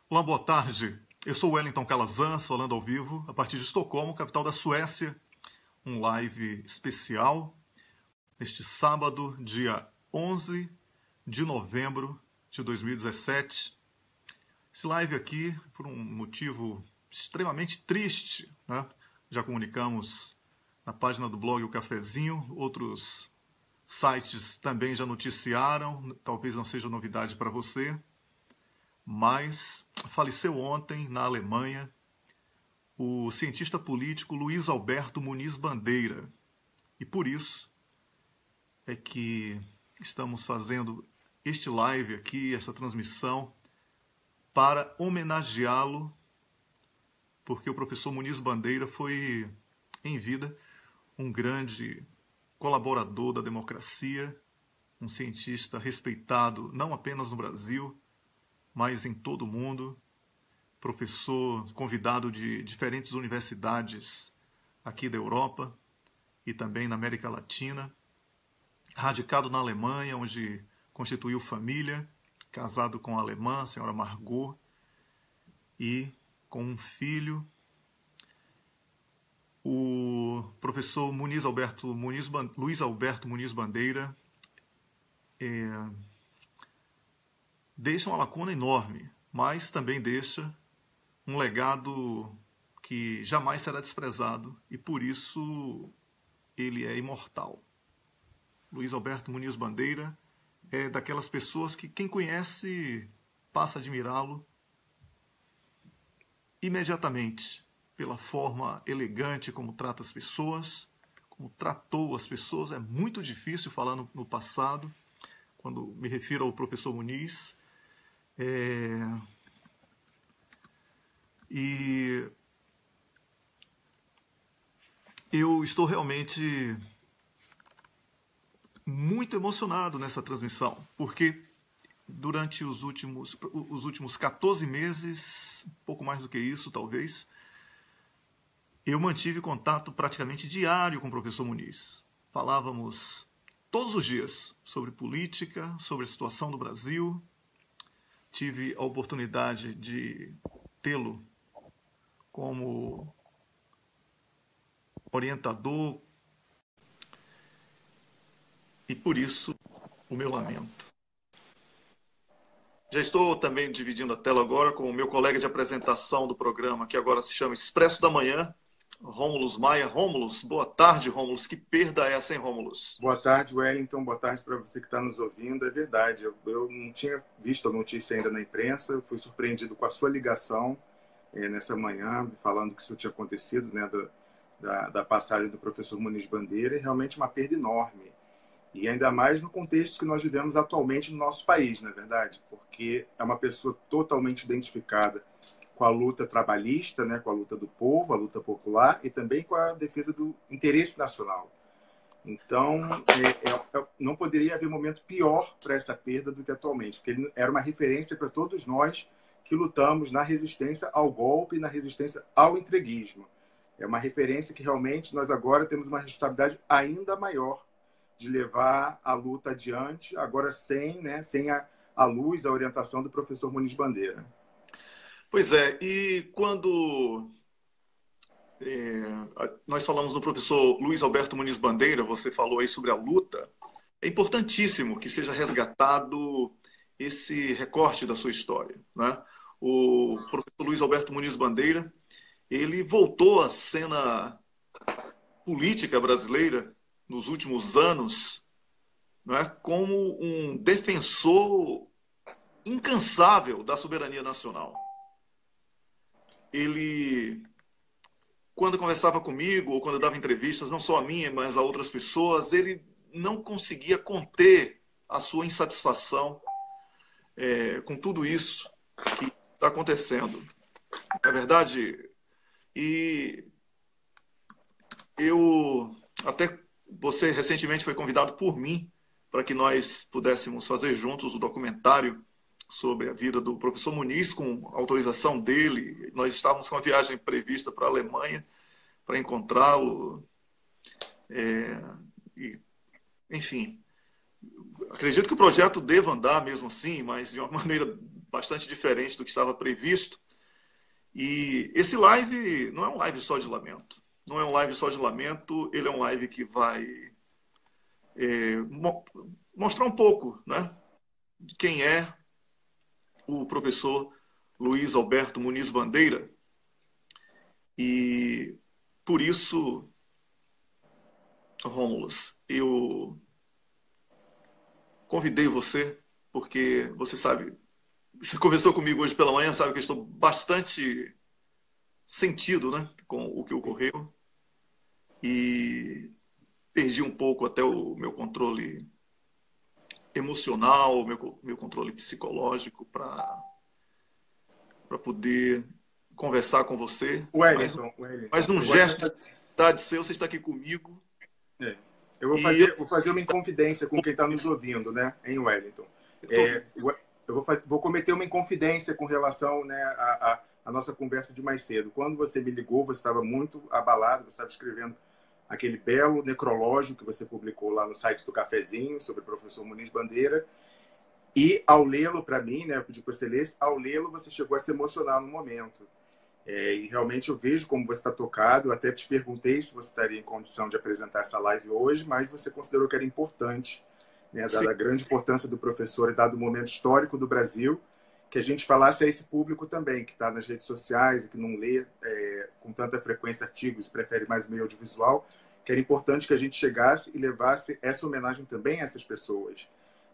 Olá, boa tarde. Eu sou o Wellington Calazans, falando ao vivo, a partir de Estocolmo, capital da Suécia. Um live especial, neste sábado, dia 11 de novembro de 2017. Esse live aqui, por um motivo extremamente triste, né? Já comunicamos na página do blog O Cafezinho, outros sites também já noticiaram, talvez não seja novidade para você, mas faleceu ontem, na Alemanha, o cientista político Luiz Alberto Muniz Bandeira. E por isso é que estamos fazendo este live aqui, essa transmissão, para homenageá-lo, porque o professor Muniz Bandeira foi, em vida, um grande colaborador da democracia, um cientista respeitado não apenas no Brasil, mas em todo o mundo, professor convidado de diferentes universidades aqui da Europa e também na América Latina, radicado na Alemanha, onde constituiu família, casado com a alemã, a senhora Margot, e com um filho. O professor Luiz Alberto Muniz Bandeira deixa uma lacuna enorme, mas também deixa um legado que jamais será desprezado e por isso ele é imortal. Luiz Alberto Muniz Bandeira é daquelas pessoas que quem conhece passa a admirá-lo imediatamente pela forma elegante como trata as pessoas, como tratou as pessoas. É muito difícil falar no passado, quando me refiro ao professor Muniz. E eu estou realmente muito emocionado nessa transmissão, porque durante os últimos 14 meses, um pouco mais do que isso, talvez, eu mantive contato praticamente diário com o professor Muniz. Falávamos todos os dias sobre política, sobre a situação do Brasil. Tive a oportunidade de tê-lo como orientador e, por isso, o meu lamento. Já estou também dividindo a tela agora com o meu colega de apresentação do programa, que agora se chama Expresso da Manhã, Rômulus Maia. Rômulus, boa tarde, Rômulus. Que perda é essa, hein, Rômulus? Boa tarde, Wellington. Boa tarde para você que está nos ouvindo. É verdade, eu não tinha visto a notícia ainda na imprensa, fui surpreendido com a sua ligação nessa manhã, falando que isso tinha acontecido, né, da passagem do professor Muniz Bandeira. É realmente uma perda enorme. E ainda mais no contexto que nós vivemos atualmente no nosso país, não é verdade? Porque é uma pessoa totalmente identificada com a luta trabalhista, né, com a luta do povo, a luta popular e também com a defesa do interesse nacional. Então, não poderia haver momento pior para essa perda do que atualmente, porque ele era uma referência para todos nós que lutamos na resistência ao golpe e na resistência ao entreguismo. É uma referência que realmente nós agora temos uma responsabilidade ainda maior de levar a luta adiante, agora sem a luz, a orientação do professor Muniz Bandeira. Pois é, e quando nós falamos do professor Luiz Alberto Muniz Bandeira, você falou aí sobre a luta, é importantíssimo que seja resgatado esse recorte da sua história, né? O professor Luiz Alberto Muniz Bandeira, ele voltou à cena política brasileira nos últimos anos, né, como um defensor incansável da soberania nacional. Ele, quando conversava comigo ou quando dava entrevistas, não só a minha, mas a outras pessoas, ele não conseguia conter a sua insatisfação com tudo isso que está acontecendo. Na verdade, e você recentemente foi convidado por mim para que nós pudéssemos fazer juntos o documentário sobre a vida do professor Muniz, com autorização dele. Nós estávamos com uma viagem prevista para a Alemanha para encontrá-lo. Enfim, acredito que o projeto deva andar mesmo assim, mas de uma maneira bastante diferente do que estava previsto. E esse live não é um live só de lamento. Não é um live só de lamento, ele é um live que vai mostrar um pouco, né, de quem é o professor Luiz Alberto Muniz Bandeira. E por isso, Rômulus, eu convidei você, porque você sabe, você conversou comigo hoje pela manhã, sabe que eu estou bastante sentido, né, com o que ocorreu. E perdi um pouco até o meu controle emocional, meu controle psicológico para poder conversar com você. Wellington, mas num gesto de seu, você está aqui comigo. Eu vou fazer uma inconfidência com quem está nos ouvindo, né, em Wellington. Vou cometer uma inconfidência com relação, né, à nossa conversa de mais cedo. Quando você me ligou, você estava muito abalado, você estava escrevendo aquele belo necrológio que você publicou lá no site do Cafezinho sobre o professor Muniz Bandeira. E ao lê-lo, para mim, né, eu pedi para você ler, ao lê-lo você chegou a se emocionar no momento. E realmente eu vejo como você está tocado. Eu até te perguntei se você estaria em condição de apresentar essa live hoje, mas você considerou que era importante, né, dada a grande importância do professor e dado o momento histórico do Brasil, que a gente falasse a esse público também, que está nas redes sociais e que não lê com tanta frequência artigos e prefere mais o meio audiovisual, que era importante que a gente chegasse e levasse essa homenagem também a essas pessoas.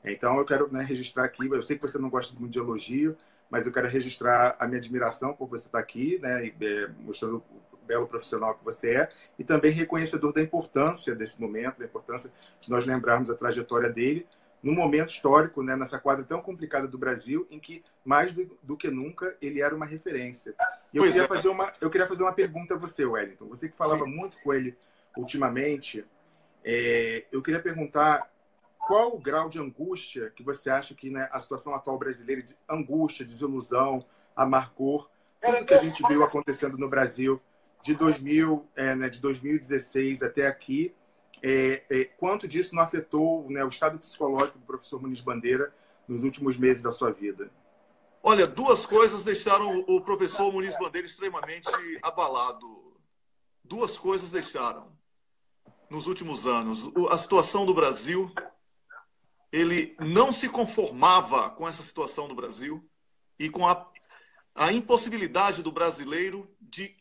Então, eu quero, né, registrar aqui, eu sei que você não gosta muito de elogio, mas eu quero registrar a minha admiração por você estar aqui, né, mostrando o belo profissional que você é, e também reconhecedor da importância desse momento, da importância de nós lembrarmos a trajetória dele, num momento histórico, né, nessa quadra tão complicada do Brasil, em que, mais do que nunca, ele era uma referência. E eu queria fazer uma pergunta a você, Wellington. Você que falava muito com ele ultimamente, eu queria perguntar qual o grau de angústia que você acha que, né, a situação atual brasileira, de angústia, desilusão, amargor, tudo que a gente viu acontecendo no Brasil de 2016 até aqui, quanto disso não afetou, né, o estado psicológico do professor Muniz Bandeira nos últimos meses da sua vida? Olha, duas coisas deixaram o professor Muniz Bandeira extremamente abalado. Duas coisas deixaram nos últimos anos. A situação do Brasil, ele não se conformava com essa situação do Brasil e com a impossibilidade do brasileiro de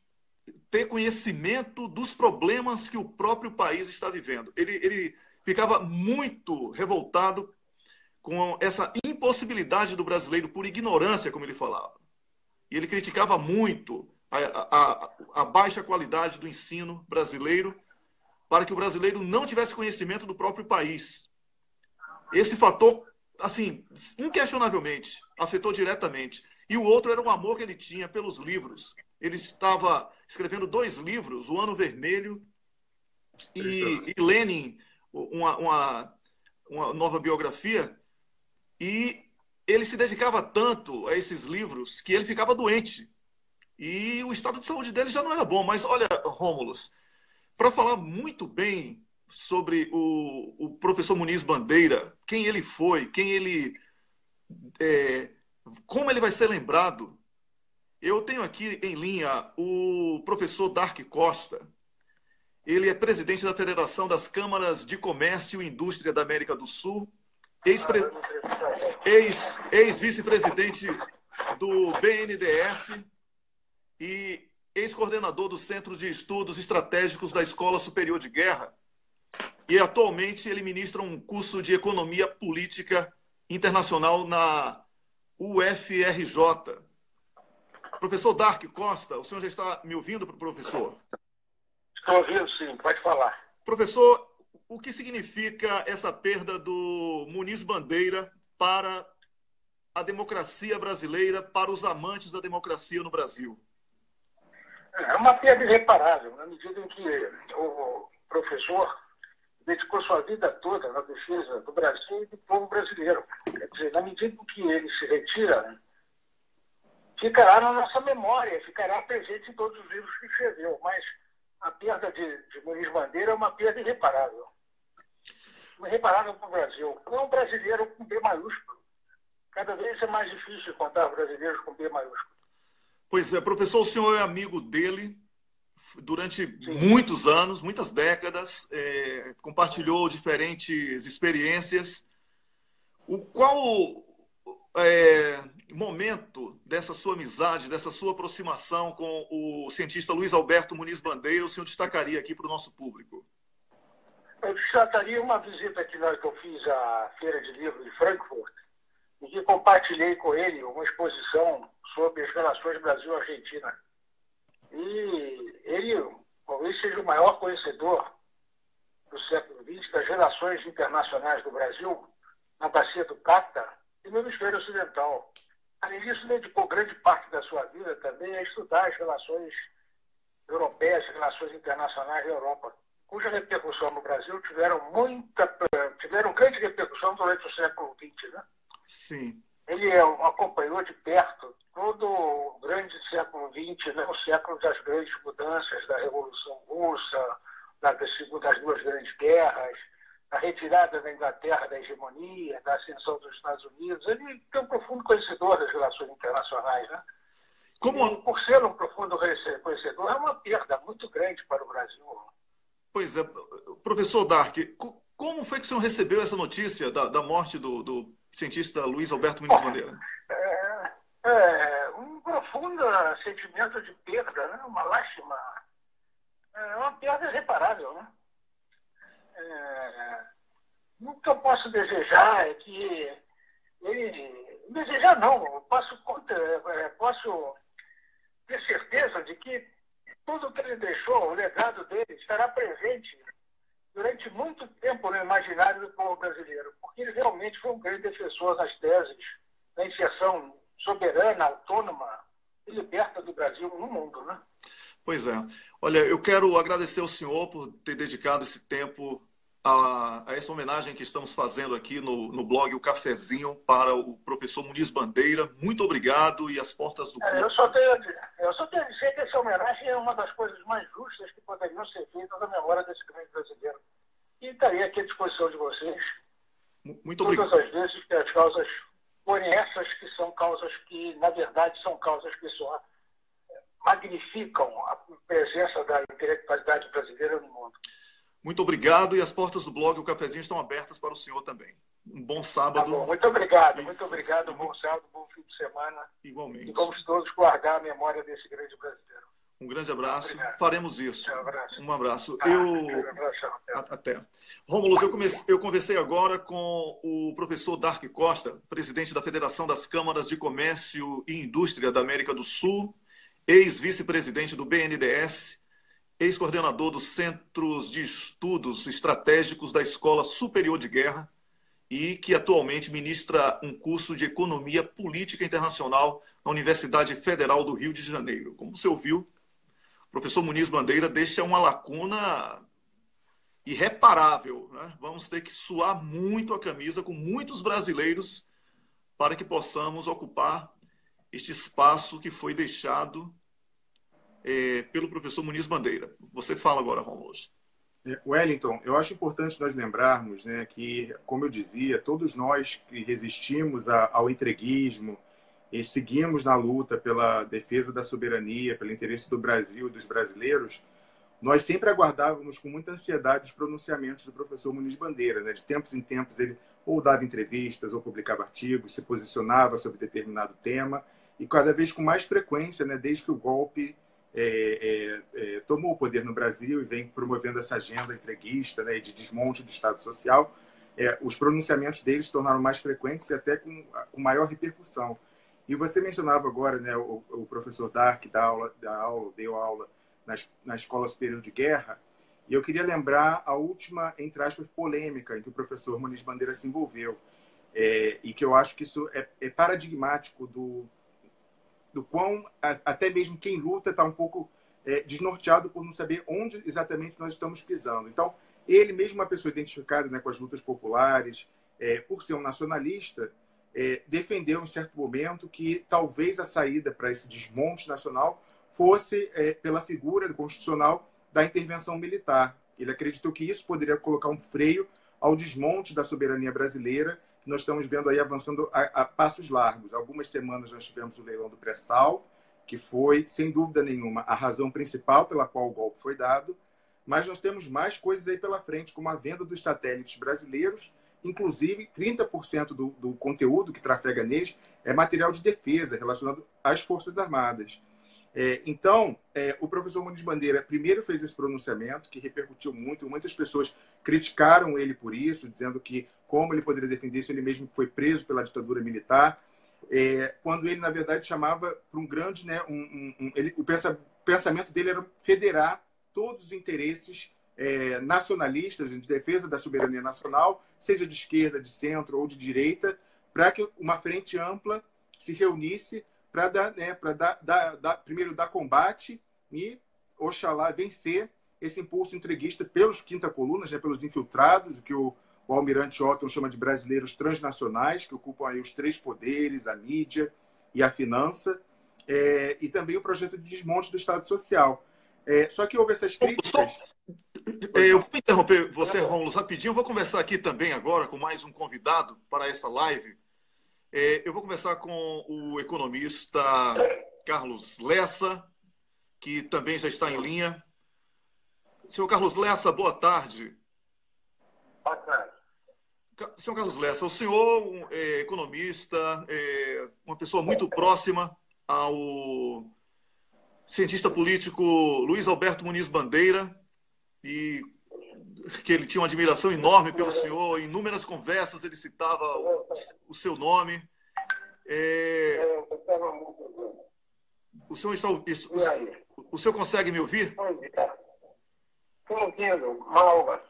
ter conhecimento dos problemas que o próprio país está vivendo. Ele ficava muito revoltado com essa impossibilidade do brasileiro, por ignorância, como ele falava. E ele criticava muito a baixa qualidade do ensino brasileiro, para que o brasileiro não tivesse conhecimento do próprio país. Esse fator, assim, inquestionavelmente, afetou diretamente. E o outro era o amor que ele tinha pelos livros. Ele estava escrevendo 2 livros, O Ano Vermelho e Lenin, uma nova biografia, e ele se dedicava tanto a esses livros que ele ficava doente. E o estado de saúde dele já não era bom. Mas olha, Rômulus, para falar muito bem sobre o professor Muniz Bandeira, quem ele foi, como ele vai ser lembrado, eu tenho aqui em linha o professor Dark Costa. Ele é presidente da Federação das Câmaras de Comércio e Indústria da América do Sul, ex-vice-presidente do BNDES e ex-coordenador do Centro de Estudos Estratégicos da Escola Superior de Guerra. E atualmente ele ministra um curso de Economia Política Internacional na UFRJ. Professor Dark Costa, o senhor já está me ouvindo, professor? Estou ouvindo, sim. Pode falar. Professor, o que significa essa perda do Muniz Bandeira para a democracia brasileira, para os amantes da democracia no Brasil? É uma perda irreparável, na medida em que o professor dedicou sua vida toda na defesa do Brasil e do povo brasileiro. Quer dizer, na medida em que ele se retira, ficará na nossa memória, ficará presente em todos os livros que escreveu, mas a perda de Muniz Bandeira é uma perda irreparável. Irreparável para o Brasil. Não um brasileiro com B maiúsculo, Cada vez é mais difícil encontrar brasileiros com B maiúsculo. Pois é, professor, o senhor é amigo dele durante Sim. muitos anos, muitas décadas, compartilhou diferentes experiências. Qual momento dessa sua amizade, dessa sua aproximação com o cientista Luiz Alberto Muniz Bandeira o senhor destacaria aqui para o nosso público? Eu destacaria uma visita que eu fiz à Feira de Livro de Frankfurt, e que compartilhei com ele uma exposição sobre as relações Brasil-Argentina. E ele talvez seja o maior conhecedor do século XX das relações internacionais do Brasil na Bacia do Prata e no hemisfério ocidental. Além disso, dedicou grande parte da sua vida também a estudar as relações europeias, as relações internacionais da Europa, cuja repercussão no Brasil tiveram grande repercussão durante o século XX, né? Sim. Ele acompanhou de perto todo o grande século XX, né? O século das grandes mudanças, da Revolução Russa, das duas grandes guerras, da retirada da Inglaterra da hegemonia, da ascensão dos Estados Unidos. Ele é um profundo conhecedor das relações internacionais, né? E, por ser um profundo conhecedor, é uma perda muito grande para o Brasil. Pois é. Professor Dark, como foi que o senhor recebeu essa notícia da morte do cientista Luiz Alberto Muniz Bandeira? Um profundo sentimento de perda, né? Uma lástima. É uma perda irreparável, né? O que eu posso desejar é que ele... Desejar não, eu posso ter certeza de que tudo que ele deixou, o legado dele, estará presente durante muito tempo no imaginário do povo brasileiro, porque ele realmente foi um grande defensor das teses da inserção soberana, autônoma e liberta do Brasil no mundo, né? Pois é. Olha, eu quero agradecer ao senhor por ter dedicado esse tempo a essa homenagem que estamos fazendo aqui no blog O Cafezinho para o professor Muniz Bandeira. Muito obrigado e as portas do clube. Eu só tenho a dizer que essa homenagem é uma das coisas mais justas que poderiam ser feitas na memória desse grande brasileiro. E estaria aqui à disposição de vocês. Muito obrigado. Todas as vezes que as causas forem essas que são causas que, na verdade, são causas que só magnificam a presença da intelectualidade brasileira no mundo. Muito obrigado. E as portas do blog O Cafezinho estão abertas para o senhor também. Um bom sábado. Tá bom, muito obrigado. Muito obrigado. Bom sábado, bom fim de semana. Igualmente. E vamos todos guardar a memória desse grande brasileiro. Um grande abraço. Obrigado. Faremos isso. Um abraço. Até. Rômulo, eu conversei agora com o professor Dark Costa, presidente da Federação das Câmaras de Comércio e Indústria da América do Sul, ex-vice-presidente do BNDES, ex-coordenador dos Centros de Estudos Estratégicos da Escola Superior de Guerra e que atualmente ministra um curso de Economia Política Internacional na Universidade Federal do Rio de Janeiro. Como você ouviu, o professor Muniz Bandeira deixa uma lacuna irreparável, né? Vamos ter que suar muito a camisa com muitos brasileiros para que possamos ocupar este espaço que foi deixado pelo professor Muniz Bandeira. Você fala agora, Rômulo. Wellington, eu acho importante nós lembrarmos, né, que, como eu dizia, todos nós que resistimos ao entreguismo e seguimos na luta pela defesa da soberania, pelo interesse do Brasil e dos brasileiros, nós sempre aguardávamos com muita ansiedade os pronunciamentos do professor Muniz Bandeira, né? De tempos em tempos ele ou dava entrevistas ou publicava artigos, se posicionava sobre determinado tema e cada vez com mais frequência, né, desde que o golpe tomou o poder no Brasil e vem promovendo essa agenda entreguista, né, de desmonte do Estado Social, os pronunciamentos dele se tornaram mais frequentes e até com maior repercussão. E você mencionava agora, né, o professor Dark deu aula na Escola Superior de Guerra, e eu queria lembrar a última, entre aspas, polêmica em que o professor Muniz Bandeira se envolveu, e que eu acho que isso é paradigmático do quão até mesmo quem luta está um pouco desnorteado por não saber onde exatamente nós estamos pisando. Então, ele mesmo uma pessoa identificada, né, com as lutas populares, por ser um nacionalista, defendeu em certo momento que talvez a saída para esse desmonte nacional fosse pela figura constitucional da intervenção militar. Ele acreditou que isso poderia colocar um freio ao desmonte da soberania brasileira que nós estamos vendo aí avançando a passos largos. Algumas semanas nós tivemos o leilão do pré-sal, que foi, sem dúvida nenhuma, a razão principal pela qual o golpe foi dado, mas nós temos mais coisas aí pela frente, como a venda dos satélites brasileiros, inclusive 30% do conteúdo que trafega neles é material de defesa relacionado às Forças Armadas. Então, o professor Muniz Bandeira primeiro fez esse pronunciamento, que repercutiu muito, muitas pessoas criticaram ele por isso, dizendo que como ele poderia defender isso, ele mesmo foi preso pela ditadura militar, quando ele, na verdade, chamava para um grande... Né, o pensamento dele era federar todos os interesses nacionalistas, de defesa da soberania nacional, seja de esquerda, de centro ou de direita, para que uma frente ampla se reunisse para primeiro dar combate e, oxalá, vencer esse impulso entreguista pelos quinta colunas, pelos infiltrados, o que o almirante Otton chama de brasileiros transnacionais, que ocupam aí os 3 poderes, a mídia e a finança, e também o projeto de desmonte do Estado Social. Só que houve essas críticas... Eu vou interromper você, Rômulo, rapidinho. Eu vou conversar aqui também agora com mais um convidado para essa live. Eu vou conversar com o economista Carlos Lessa, que também já está em linha. Senhor Carlos Lessa, boa tarde. Boa tarde. Senhor Carlos Lessa, o senhor é economista, uma pessoa muito próxima ao cientista político Luiz Alberto Muniz Bandeira, e que ele tinha uma admiração enorme pelo senhor. Em inúmeras conversas ele citava o seu nome. O senhor está, o senhor consegue me ouvir? Estou ouvindo mal,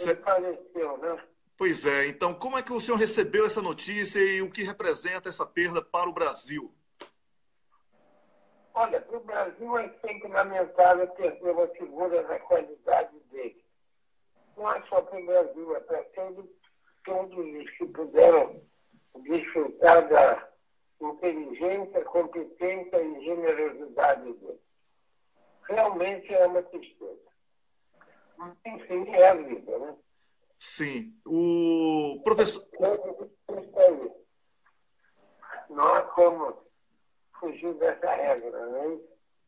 ele faleceu, né? Pois é. Então, como é que o senhor recebeu essa notícia e o que representa essa perda para o Brasil? Olha, para o Brasil é sempre lamentável perder uma figura da qualidade dele. Não é só para o Brasil, é para todos os que puderam desfrutar da inteligência, competência e generosidade dele. Realmente é uma tristeza. Enfim, é a vida, né? Sim. O professor... Não há como fugir dessa regra, né?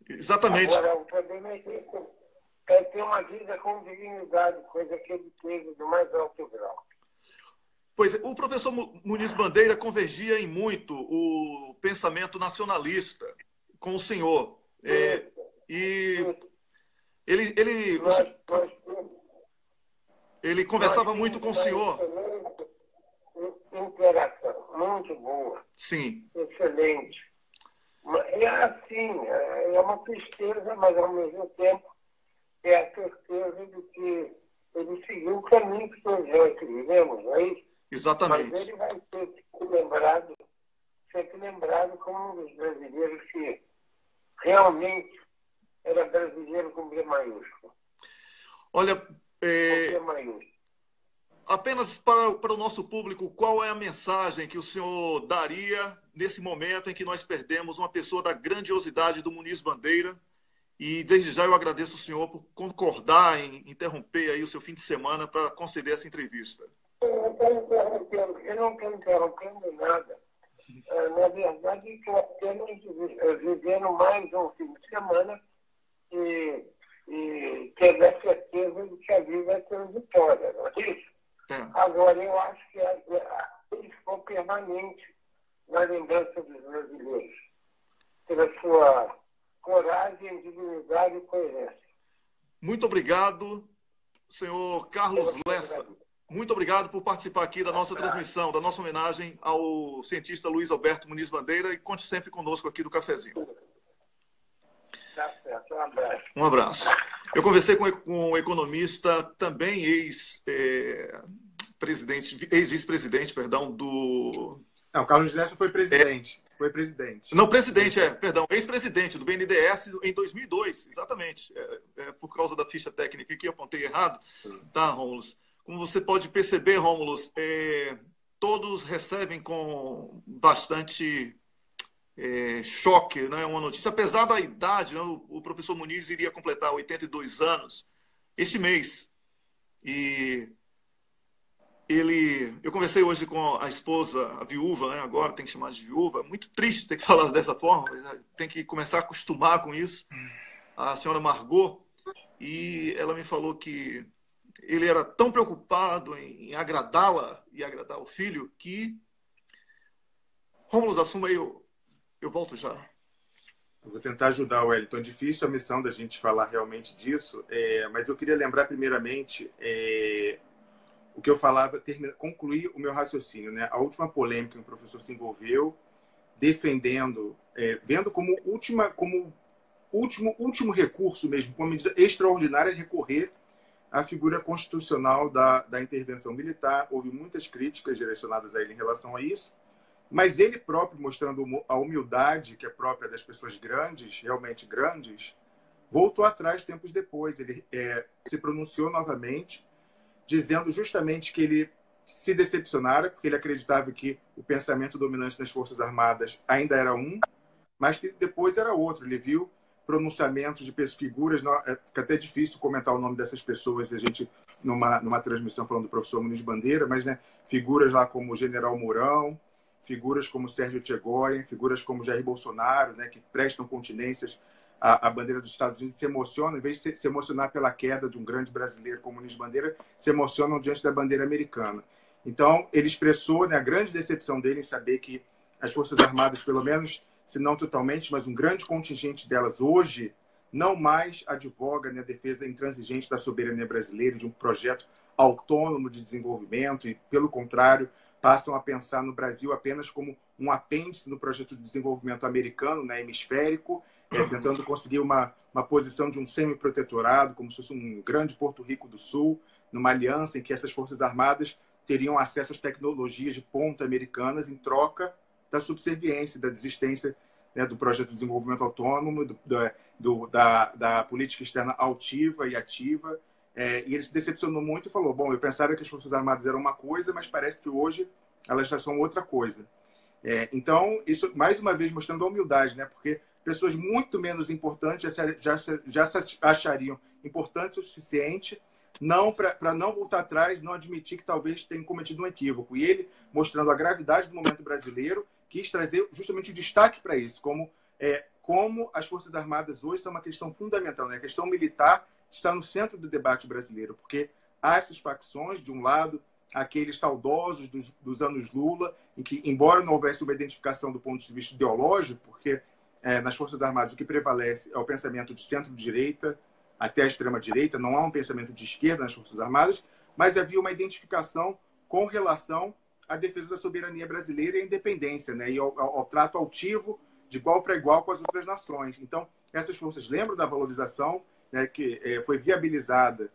Exatamente. Agora, o problema é ter uma vida com dignidade, coisa que ele teve do mais alto grau. Pois é, o professor Muniz Bandeira convergia em muito o pensamento nacionalista com o senhor. E ele conversava muito com o senhor. Interação muito boa. Sim. Excelente. É assim, é uma tristeza, mas ao mesmo tempo é a certeza de que ele seguiu o caminho que todos nós seguiremos, não é isso? Exatamente. Mas ele vai ser sempre lembrado como um dos brasileiros que realmente era brasileiro com B maiúsculo. Olha, Com B maiúsculo. Apenas para o nosso público, qual é a mensagem que o senhor daria nesse momento em que nós perdemos uma pessoa da grandiosidade do Muniz Bandeira? E desde já eu agradeço o senhor por concordar em interromper aí o seu fim de semana para conceder essa entrevista. Eu não estou interrompendo nada. Na verdade, estou apenas vivendo mais um fim de semana e tendo a certeza de que a vida é ter vitória, não é isso? Agora, eu acho que ele ficou permanente na lembrança dos brasileiros, pela sua coragem, dignidade e coerência. Muito obrigado, senhor Carlos Lessa. Muito obrigado por participar aqui da nossa transmissão, da nossa homenagem ao cientista Luiz Alberto Muniz Bandeira, e conte sempre conosco aqui do Cafezinho. Tá certo, um abraço. Um abraço. Eu conversei com o economista, também ex-vice-presidente, do... Não, Carlos Lessa foi presidente. Foi presidente. Não, presidente, ex-presidente do BNDES em 2002, exatamente. Por causa da ficha técnica que eu apontei errado. Tá, Rômulo? Como você pode perceber, Rômulo, todos recebem com bastante choque, né, uma notícia. Apesar da idade, né, o professor Muniz iria completar 82 anos este mês. E eu conversei hoje com a esposa, a viúva, né? Agora tem que chamar de viúva. Muito triste ter que falar dessa forma, mas tem que começar a acostumar com isso. A senhora Margot, e ela me falou que ele era tão preocupado em agradá-la e agradar o filho que... Rômulo, assuma aí, eu volto já. Eu vou tentar ajudar o Wellington. É difícil a missão da gente falar realmente disso, mas eu queria lembrar primeiramente o que eu falava, concluir o meu raciocínio, né? A última polêmica que o professor se envolveu, defendendo, vendo como último recurso mesmo, como medida extraordinária, recorrer à figura constitucional da intervenção militar. Houve muitas críticas direcionadas a ele em relação a isso, mas ele próprio, mostrando a humildade que é própria das pessoas grandes, realmente grandes, voltou atrás tempos depois. Ele se pronunciou novamente, dizendo justamente que ele se decepcionara, porque ele acreditava que o pensamento dominante das Forças Armadas ainda era mas que depois era outro. Ele viu pronunciamentos de figuras, fica até difícil comentar o nome dessas pessoas, a gente, numa transmissão falando do professor Muniz Bandeira, mas né, figuras lá como o General Mourão, figuras como Sérgio Tchegoyen, figuras como Jair Bolsonaro, né, que prestam continências à bandeira dos Estados Unidos, se emocionam, em vez de se emocionar pela queda de um grande brasileiro como Muniz Bandeira, se emocionam diante da bandeira americana. Então, ele expressou, né, a grande decepção dele em saber que as Forças Armadas, pelo menos, se não totalmente, mas um grande contingente delas hoje, não mais advoga na defesa intransigente da soberania brasileira, de um projeto autônomo de desenvolvimento, e, pelo contrário, passam a pensar no Brasil apenas como um apêndice no projeto de desenvolvimento americano, né, hemisférico, tentando conseguir uma posição de um semi-protetorado, como se fosse um grande Porto Rico do Sul, numa aliança em que essas Forças Armadas teriam acesso às tecnologias de ponta americanas em troca da subserviência, da desistência, né, do projeto de desenvolvimento autônomo, da política externa altiva e ativa. E ele se decepcionou muito e falou, bom, eu pensava que as Forças Armadas eram uma coisa, mas parece que hoje elas já são outra coisa. Então, isso, mais uma vez, mostrando a humildade, né, porque pessoas muito menos importantes já se achariam importantes o suficiente para não voltar atrás, não admitir que talvez tenham cometido um equívoco. E ele, mostrando a gravidade do momento brasileiro, quis trazer justamente o destaque para isso, como as Forças Armadas hoje são uma questão fundamental, né? A questão militar está no centro do debate brasileiro, porque há essas facções, de um lado, aqueles saudosos dos anos Lula, em que, embora não houvesse uma identificação do ponto de vista ideológico, porque nas Forças Armadas o que prevalece é o pensamento de centro-direita até a extrema-direita, não há um pensamento de esquerda nas Forças Armadas, mas havia uma identificação com relação à defesa da soberania brasileira e à independência, né? E ao trato altivo, de igual para igual com as outras nações. Então, essas forças lembram da valorização, né, que foi viabilizada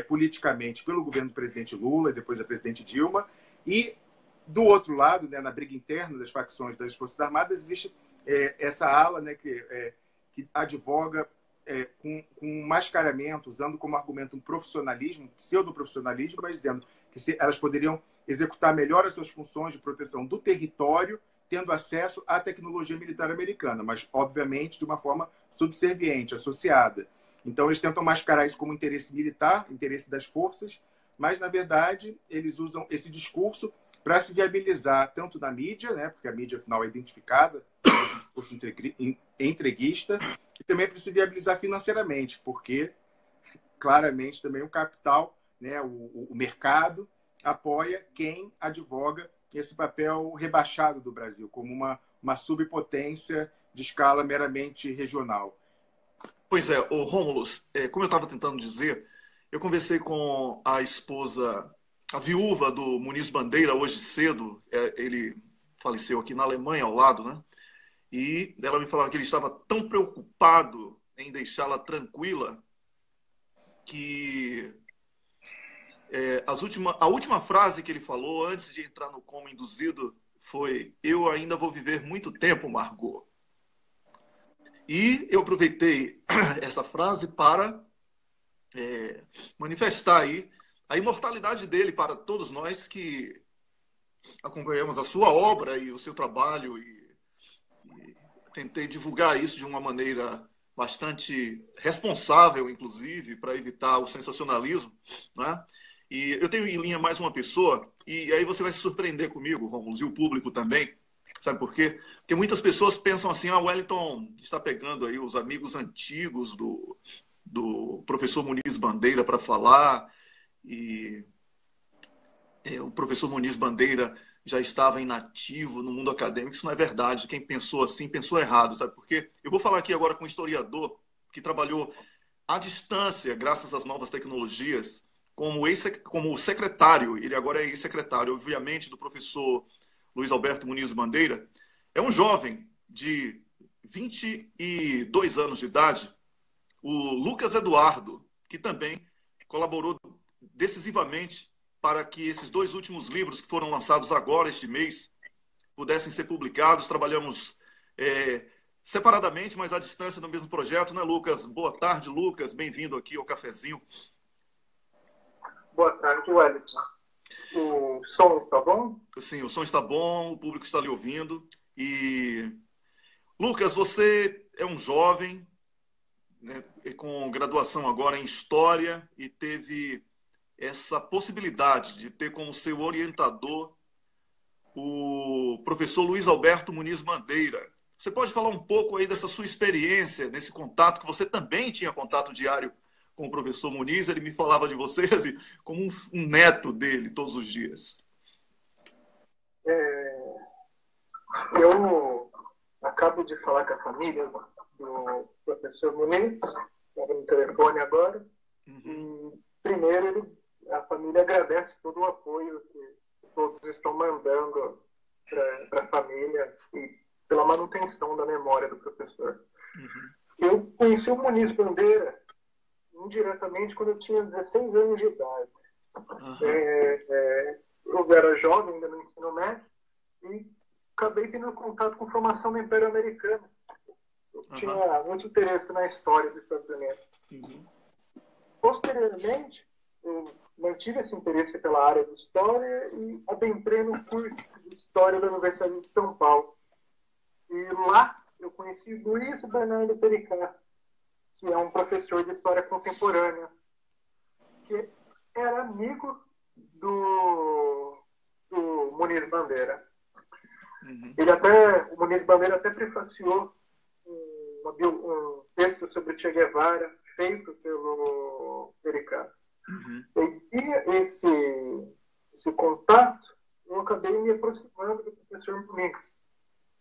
politicamente pelo governo do presidente Lula e depois da presidente Dilma. E, do outro lado, né, na briga interna das facções das Forças Armadas, existe essa ala, né, que advoga com um mascaramento, usando como argumento um profissionalismo, um pseudo-profissionalismo, mas dizendo que elas poderiam executar melhor as suas funções de proteção do território, tendo acesso à tecnologia militar americana, mas, obviamente, de uma forma subserviente, associada. Então, eles tentam mascarar isso como interesse militar, interesse das forças, mas, na verdade, eles usam esse discurso para se viabilizar tanto na mídia, né, porque a mídia, afinal, é identificada, esse discurso entreguista, e também para se viabilizar financeiramente, porque, claramente, também o capital, né, o mercado, apoia quem advoga esse papel rebaixado do Brasil, como uma subpotência de escala meramente regional. Pois é, o Rômulus, como eu estava tentando dizer, eu conversei com a esposa, a viúva do Muniz Bandeira, hoje cedo, ele faleceu aqui na Alemanha, ao lado, né? E ela me falava que ele estava tão preocupado em deixá-la tranquila que a última frase que ele falou antes de entrar no coma induzido foi: eu ainda vou viver muito tempo, Margot. E eu aproveitei essa frase para manifestar aí a imortalidade dele para todos nós que acompanhamos a sua obra e o seu trabalho, e tentei divulgar isso de uma maneira bastante responsável, inclusive, para evitar o sensacionalismo, né? E eu tenho em linha mais uma pessoa, e aí você vai se surpreender comigo, Rômulo, e o público também. Sabe por quê? Porque muitas pessoas pensam assim, o Wellington está pegando aí os amigos antigos do professor Muniz Bandeira para falar, e o professor Muniz Bandeira já estava inativo no mundo acadêmico. Isso não é verdade. Quem pensou assim, pensou errado, sabe por quê? Eu vou falar aqui agora com um historiador que trabalhou à distância, graças às novas tecnologias, como secretário, ele agora é ex-secretário, obviamente, do professor Luiz Alberto Muniz Bandeira. É um jovem de 22 anos de idade, o Lucas Eduardo, que também colaborou decisivamente para que esses 2 últimos livros que foram lançados agora, este mês, pudessem ser publicados. Trabalhamos separadamente, mas à distância no mesmo projeto, né, Lucas? Boa tarde, Lucas. Bem-vindo aqui ao cafezinho. Boa tarde, Wellington. O som está bom? Sim, o som está bom, o público está lhe ouvindo. E, Lucas, você é um jovem, né, com graduação agora em História, e teve essa possibilidade de ter como seu orientador o professor Luiz Alberto Muniz Bandeira. Você pode falar um pouco aí dessa sua experiência, nesse contato, que você também tinha contato diário com o professor Muniz? Ele me falava de você assim, como um neto dele todos os dias. Eu acabo de falar com a família do professor Muniz, estava no telefone agora, e primeiro a família agradece todo o apoio que todos estão mandando para a família e pela manutenção da memória do professor. Eu conheci o Muniz Bandeira indiretamente quando eu tinha 16 anos de idade. Eu era jovem ainda no ensino médio e acabei tendo contato com formação no Império Americano. Eu tinha muito interesse na história dos Estados Unidos. Posteriormente, eu mantive esse interesse pela área de História e adentrei no curso de História da Universidade de São Paulo. E lá eu conheci Luiz Bernardo Pericá, que é um professor de História Contemporânea, que era amigo do Muniz Bandeira. O Muniz Bandeira até prefaciou um texto sobre o Che Guevara, feito pelo Pericaz. E esse contato, eu acabei me aproximando do professor Muniz.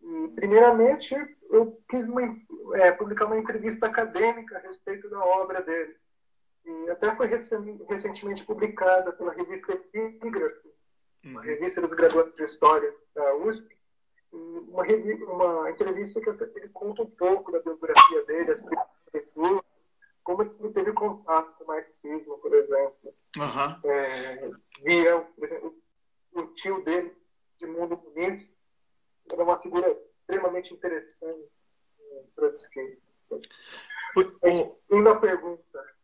E, primeiramente, eu quis publicar uma entrevista acadêmica a respeito da obra dele. E até foi recentemente publicada pela revista Epígrafe, uma revista dos graduados de História da USP, uma entrevista que ele conta um pouco da biografia dele, as leituras, como ele teve contato com o marxismo, por exemplo. Via, por exemplo, o tio dele, de Mundo Muniz, era uma figura extremamente interessante para a esquerda. Indo à pergunta.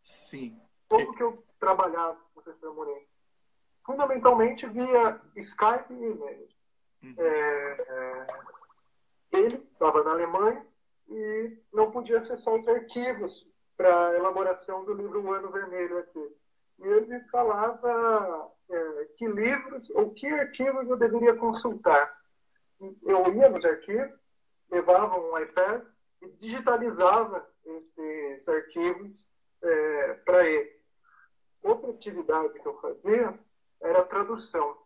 Sim. Como que eu trabalhava com o professor Muniz? Fundamentalmente via Skype e e-mail. Ele estava na Alemanha e não podia acessar os arquivos para a elaboração do livro O Ano Vermelho aqui. E ele falava que livros ou que arquivos eu deveria consultar. Eu ia nos arquivos, levava um iPad e digitalizava esses arquivos para ele. Outra atividade que eu fazia era a tradução.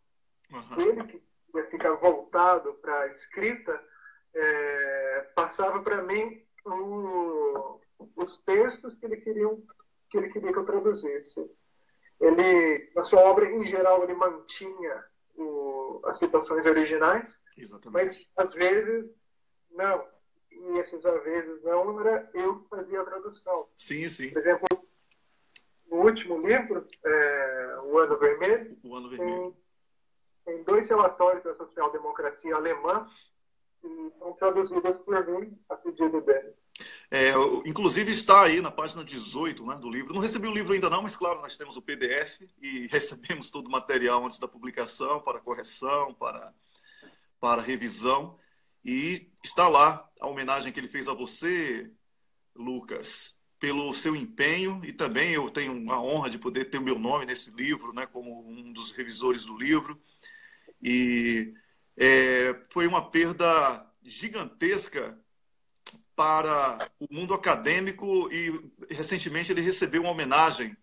Ele, que ia ficar voltado para a escrita, passava para mim os textos que ele queria que eu traduzisse. Ele, na sua obra, em geral, ele mantinha as citações originais, mas às vezes não. E esses às vezes não era eu que fazia a tradução. Sim, sim. Por exemplo, no último livro, O Ano Vermelho, tem 2 relatórios da social-democracia alemã que são traduzidos por mim a pedido dele. Inclusive está aí na página 18, né, do livro. Não recebi o livro ainda não, mas claro, nós temos o PDF e recebemos todo o material antes da publicação, para correção, para revisão. E está lá a homenagem que ele fez a você, Lucas. pelo seu empenho, e também eu tenho a honra de poder ter o meu nome nesse livro, né, como um dos revisores do livro. E foi uma perda gigantesca para o mundo acadêmico, e recentemente ele recebeu uma homenagem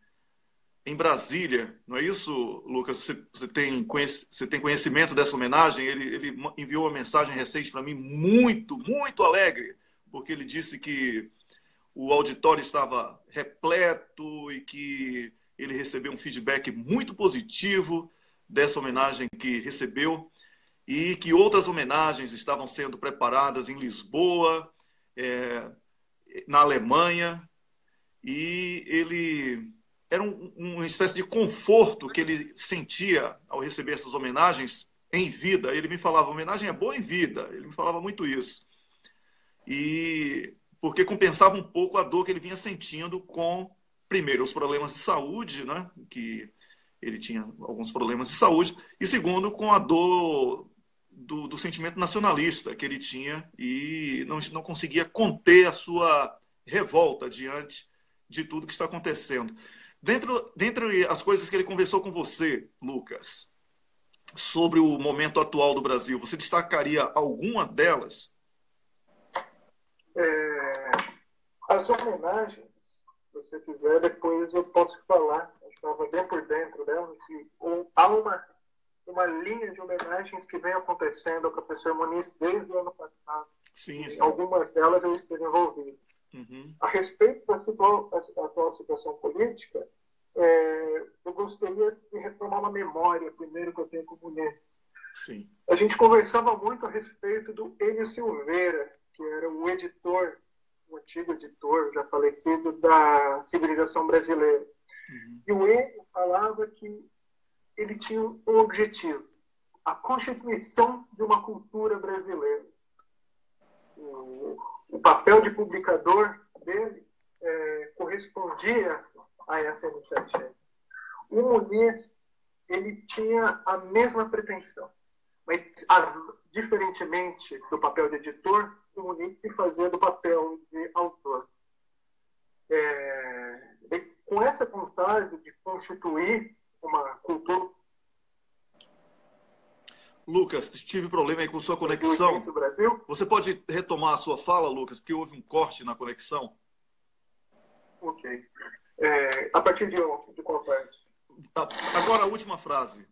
em Brasília, não é isso, Lucas? Você tem conhecimento dessa homenagem? Ele enviou uma mensagem recente para mim muito, muito alegre, porque ele disse que o auditório estava repleto e que ele recebeu um feedback muito positivo dessa homenagem que recebeu, e que outras homenagens estavam sendo preparadas em Lisboa, na Alemanha, e ele era uma espécie de conforto que ele sentia ao receber essas homenagens em vida. Ele me falava, homenagem é boa em vida, ele me falava muito isso. E porque compensava um pouco a dor que ele vinha sentindo com, primeiro, os problemas de saúde, né? Que ele tinha alguns problemas de saúde, e segundo, com a dor do sentimento nacionalista que ele tinha, e não conseguia conter a sua revolta diante de tudo que está acontecendo. Dentre as coisas que ele conversou com você, Lucas, sobre o momento atual do Brasil, você destacaria alguma delas? As homenagens, se você quiser, depois eu posso falar. Eu estava bem por dentro delas. Há uma linha de homenagens que vem acontecendo ao professor Muniz desde o ano passado. Sim. Algumas delas eu estive envolvido. Uhum. A respeito da atual situação política, eu gostaria de retomar uma memória, primeiro, que eu tenho com o Muniz. Sim. A gente conversava muito a respeito do Enio Silveira, que era o editor, um antigo editor, já falecido, da Civilização Brasileira. Uhum. E o Enio falava que ele tinha um objetivo: a constituição de uma cultura brasileira. O papel de publicador dele correspondia a essa iniciativa. O Muniz, ele tinha a mesma pretensão, mas, diferentemente do papel de editor, o Muniz se fazia do papel de autor. Com essa vontade de constituir uma cultura... Lucas, tive problema aí com sua conexão. Você pode retomar a sua fala, Lucas, porque houve um corte na conexão? Ok. A partir de qual parte? Agora a última frase.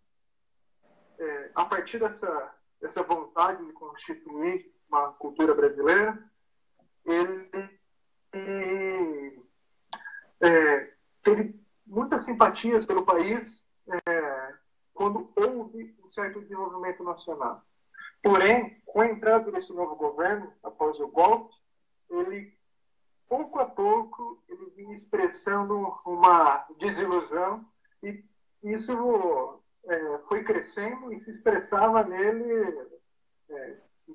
A partir dessa vontade de constituir uma cultura brasileira, ele teve muitas simpatias pelo país quando houve um certo desenvolvimento nacional. Porém, com a entrada desse novo governo, após o golpe, ele, pouco a pouco, ele vinha expressando uma desilusão, e isso foi crescendo e se expressava nele,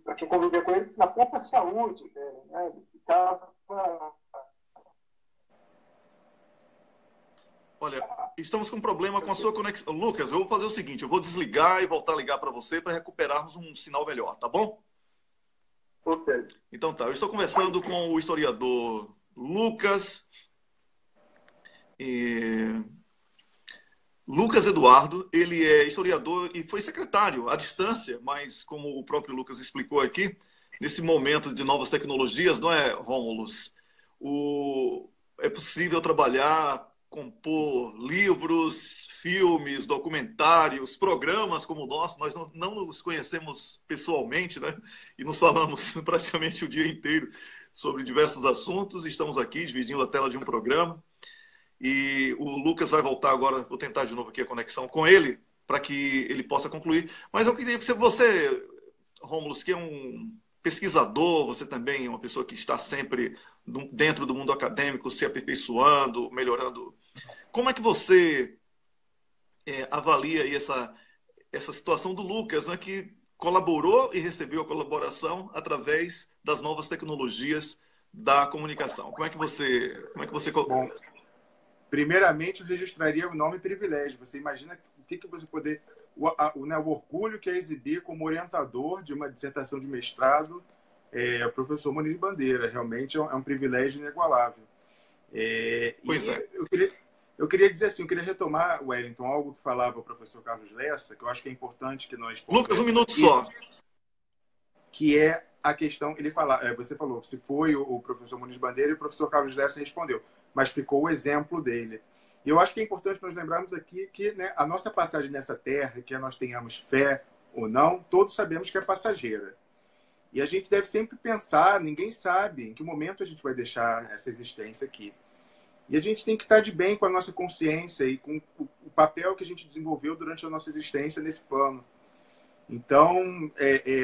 para quem convivia com ele, na própria saúde. Ele ficava... Olha, estamos com um problema com a sua conexão. Lucas, eu vou fazer o seguinte, eu vou desligar e voltar a ligar para você para recuperarmos um sinal melhor, tá bom? Ok. Então tá, eu estou conversando com o historiador Lucas Eduardo. Ele é historiador e foi secretário à distância, mas como o próprio Lucas explicou aqui, nesse momento de novas tecnologias, não é, Rômulus? É possível trabalhar, compor livros, filmes, documentários, programas como o nosso. Nós não nos conhecemos pessoalmente, né? E nos falamos praticamente o dia inteiro sobre diversos assuntos. Estamos aqui dividindo a tela de um programa. E o Lucas vai voltar agora, vou tentar de novo aqui a conexão com ele, para que ele possa concluir. Mas eu queria que você, Rômulus, que é um pesquisador, você também é uma pessoa que está sempre dentro do mundo acadêmico, se aperfeiçoando, melhorando. Como é que você avalia aí essa situação do Lucas, né, que colaborou e recebeu a colaboração através das novas tecnologias da comunicação? Como é que você... Bom, primeiramente, eu registraria o nome privilégio. Você imagina o que você poder... O orgulho que é exibir como orientador de uma dissertação de mestrado o professor Muniz Bandeira. Realmente é um privilégio inigualável. Pois é. Eu queria dizer assim, eu queria retomar, Wellington, algo que falava o professor Carlos Lessa, que eu acho que é importante que nós... Lucas, um minuto só. Que é a questão, você falou, se foi o professor Muniz Bandeira e o professor Carlos Lessa respondeu, mas ficou o exemplo dele. E eu acho que é importante nós lembrarmos aqui que, né, a nossa passagem nessa terra, que nós tenhamos fé ou não, todos sabemos que é passageira. E a gente deve sempre pensar, ninguém sabe em que momento a gente vai deixar essa existência aqui. E a gente tem que estar de bem com a nossa consciência e com o papel que a gente desenvolveu durante a nossa existência nesse plano. Então,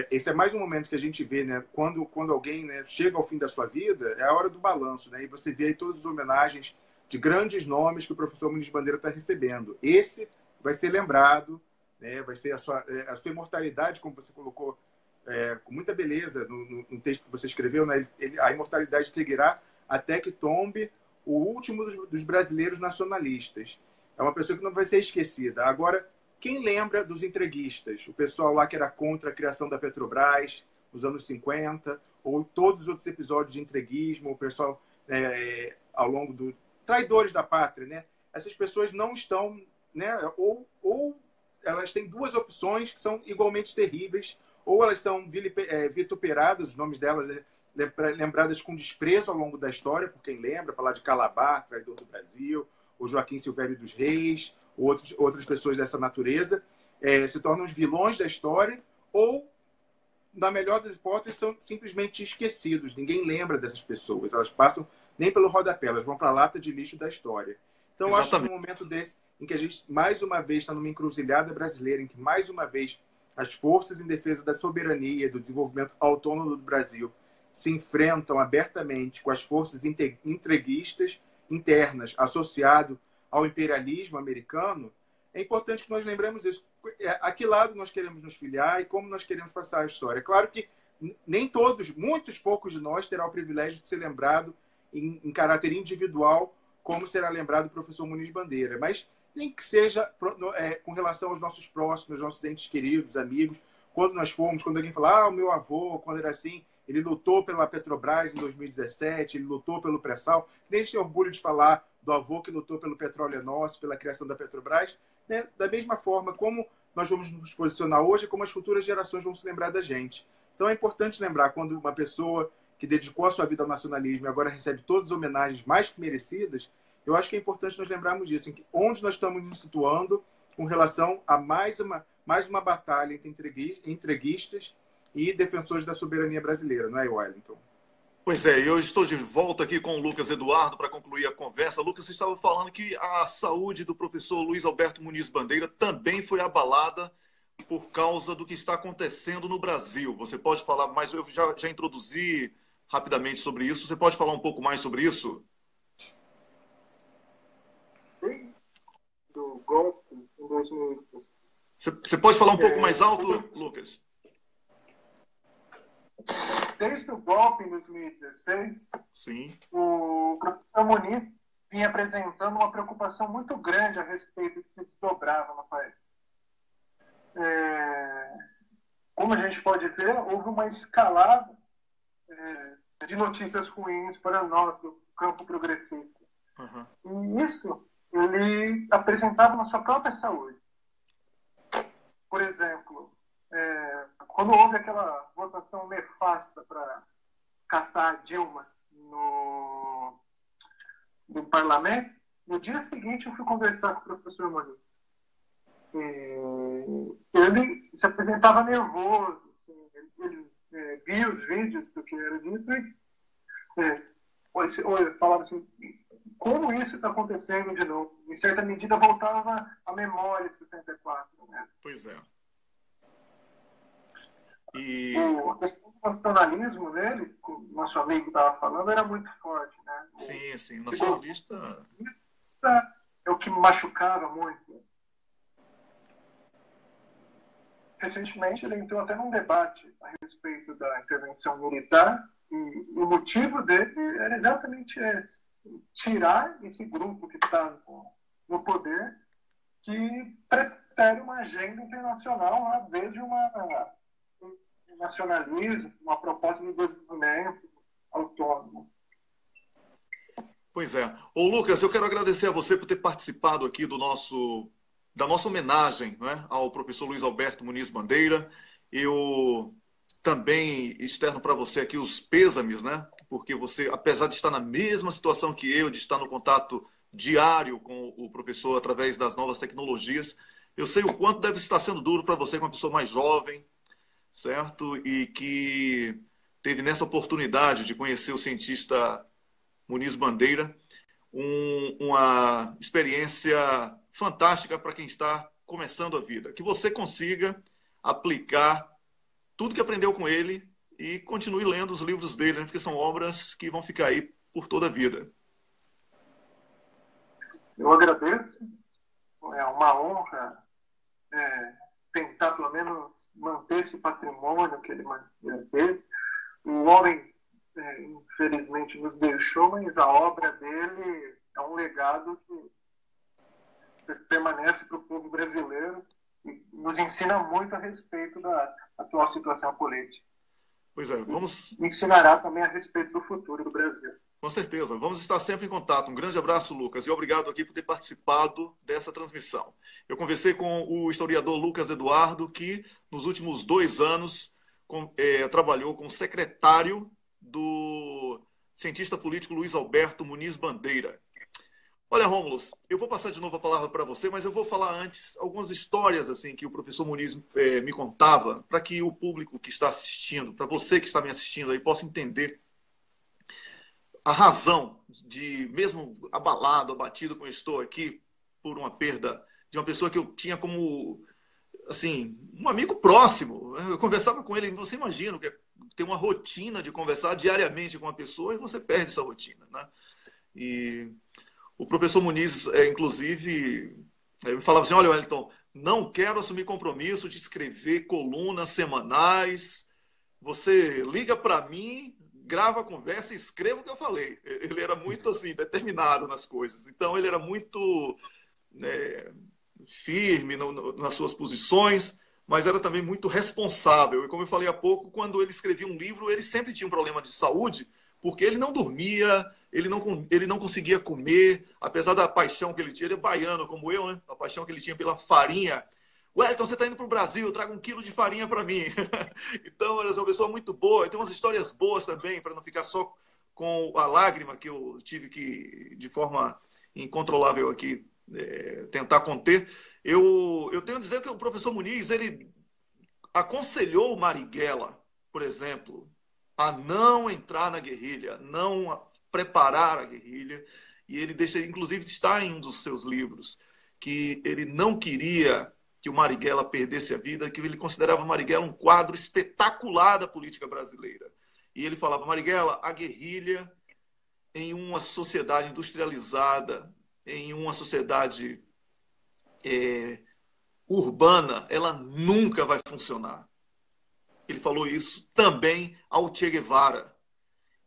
esse é mais um momento que a gente vê, né? Quando alguém, né, chega ao fim da sua vida, é a hora do balanço, né? E você vê aí todas as homenagens de grandes nomes que o professor Muniz Bandeira está recebendo. Esse vai ser lembrado, né? Vai ser a sua imortalidade, como você colocou com muita beleza no texto que você escreveu, né? A imortalidade seguirá até que tombe o último dos brasileiros nacionalistas. É uma pessoa que não vai ser esquecida. Agora, quem lembra dos entreguistas? O pessoal lá que era contra a criação da Petrobras, nos anos 50, ou todos os outros episódios de entreguismo, o pessoal ao longo do... Traidores da pátria, né? Essas pessoas não estão... Né? Ou elas têm duas opções que são igualmente terríveis, ou elas são vituperadas, os nomes delas lembradas com desprezo ao longo da história, por quem lembra, falar de Calabar, traidor do Brasil, o Joaquim Silvério dos Reis, outras pessoas dessa natureza, se tornam os vilões da história, ou, na melhor das hipóteses, são simplesmente esquecidos. Ninguém lembra dessas pessoas. Elas passam nem pelo rodapé, elas vão para a lata de lixo da história. Então, eu acho que num momento desse, em que a gente, mais uma vez, está numa encruzilhada brasileira, em que, mais uma vez, as forças em defesa da soberania, do desenvolvimento autônomo do Brasil, se enfrentam abertamente com as forças entreguistas internas, associado ao imperialismo americano, é importante que nós lembremos isso. A que lado nós queremos nos filiar e como nós queremos passar a história. É claro que nem todos, muitos poucos de nós terá o privilégio de ser lembrado em caráter individual, como será lembrado o professor Muniz Bandeira, mas nem que seja com relação aos nossos próximos, aos nossos entes queridos, amigos. Quando nós fomos, quando alguém fala, o meu avô, quando era assim, ele lutou pela Petrobras em 2017, ele lutou pelo pré-sal. Nem a gente tem orgulho de falar do avô que lutou pelo Petróleo é Nosso, pela criação da Petrobras. Né? Da mesma forma, como nós vamos nos posicionar hoje, como as futuras gerações vão se lembrar da gente. Então é importante lembrar, quando uma pessoa que dedicou a sua vida ao nacionalismo e agora recebe todas as homenagens mais que merecidas, eu acho que é importante nós lembrarmos disso, em onde nós estamos nos situando com relação a mais uma batalha entre entreguistas e defensores da soberania brasileira, não é, Wellington? Pois é, eu estou de volta aqui com o Lucas Eduardo para concluir a conversa. Lucas, você estava falando que a saúde do professor Luiz Alberto Muniz Bandeira também foi abalada por causa do que está acontecendo no Brasil. Você pode falar mais? Eu já introduzi rapidamente sobre isso. Você pode falar um pouco mais sobre isso? Do golpe em 2016. Você pode falar um pouco mais alto, Lucas? Desde o golpe em 2016, sim, o professor Muniz vinha apresentando uma preocupação muito grande a respeito do que se desdobrava no país. Como a gente pode ver, houve uma escalada de notícias ruins para nós do campo progressista. Uhum. E isso ele apresentava na sua própria saúde. Por exemplo, quando houve aquela votação nefasta para caçar Dilma no parlamento, no dia seguinte eu fui conversar com o professor Muniz. Ele se apresentava nervoso, assim, ele via os vídeos do que era dito e falava assim, como isso está acontecendo de novo? Em certa medida voltava à memória de 64. Né? Pois é. A questão do nacionalismo dele, que o nosso amigo estava falando, era muito forte. Né? Sim, o nacionalista... Isso é o que machucava muito. Recentemente ele entrou até num debate a respeito da intervenção militar e o motivo dele era exatamente esse. Tirar esse grupo que está no poder que prefere uma agenda internacional a vez de um nacionalismo, uma proposta de desenvolvimento autônomo. Pois é. Ô, Lucas, eu quero agradecer a você por ter participado aqui da nossa homenagem, né, ao professor Luiz Alberto Muniz Bandeira. Eu também externo para você aqui os pêsames, né, porque você, apesar de estar na mesma situação que eu, de estar no contato diário com o professor através das novas tecnologias, eu sei o quanto deve estar sendo duro para você, com uma pessoa mais jovem, certo? E que teve nessa oportunidade de conhecer o cientista Muniz Bandeira, uma experiência fantástica para quem está começando a vida. Que você consiga aplicar tudo que aprendeu com ele e continue lendo os livros dele, né? Porque são obras que vão ficar aí por toda a vida. Eu agradeço. É uma honra tentar, pelo menos, manter esse patrimônio que ele manteve. O homem, infelizmente, nos deixou, mas a obra dele é um legado que permanece para o povo brasileiro e nos ensina muito a respeito da atual situação política. Pois é, vamos... E ensinará também a respeito do futuro do Brasil. Com certeza. Vamos estar sempre em contato. Um grande abraço, Lucas, e obrigado aqui por ter participado dessa transmissão. Eu conversei com o historiador Lucas Eduardo, que nos últimos 2 anos trabalhou como secretário do cientista político Luiz Alberto Muniz Bandeira. Olha, Rômulo, eu vou passar de novo a palavra para você, mas eu vou falar antes algumas histórias assim que o professor Muniz me contava, para que o público que está assistindo, para você que está me assistindo aí, possa entender a razão de, mesmo abalado, abatido como eu estou aqui, por uma perda de uma pessoa que eu tinha como, assim, um amigo próximo. Eu conversava com ele, você imagina que tem uma rotina de conversar diariamente com uma pessoa e você perde essa rotina, né? E o professor Muniz, inclusive, me falava assim, olha, Wellington, não quero assumir compromisso de escrever colunas semanais, você liga para mim, grava a conversa e escreva o que eu falei. Ele era muito assim, determinado nas coisas. Então, ele era muito firme nas suas posições, mas era também muito responsável. E como eu falei há pouco, quando ele escrevia um livro, ele sempre tinha um problema de saúde, porque ele não dormia, ele não conseguia comer, apesar da paixão que ele tinha. Ele é baiano como eu, né? A paixão que ele tinha pela farinha. Wellington, você está indo para o Brasil, traga 1 quilo de farinha para mim. Então, era uma pessoa muito boa. Tem umas histórias boas também, para não ficar só com a lágrima que eu tive que, de forma incontrolável aqui, tentar conter. Eu tenho a dizer que o professor Muniz, ele aconselhou o Marighella, por exemplo, a não entrar na guerrilha, não preparar a guerrilha. E ele deixa, inclusive, está em um dos seus livros, que ele não queria que o Marighella perdesse a vida, que ele considerava o Marighella um quadro espetacular da política brasileira. E ele falava, Marighella, a guerrilha em uma sociedade industrializada, em uma sociedade urbana, ela nunca vai funcionar. Ele falou isso também ao Che Guevara.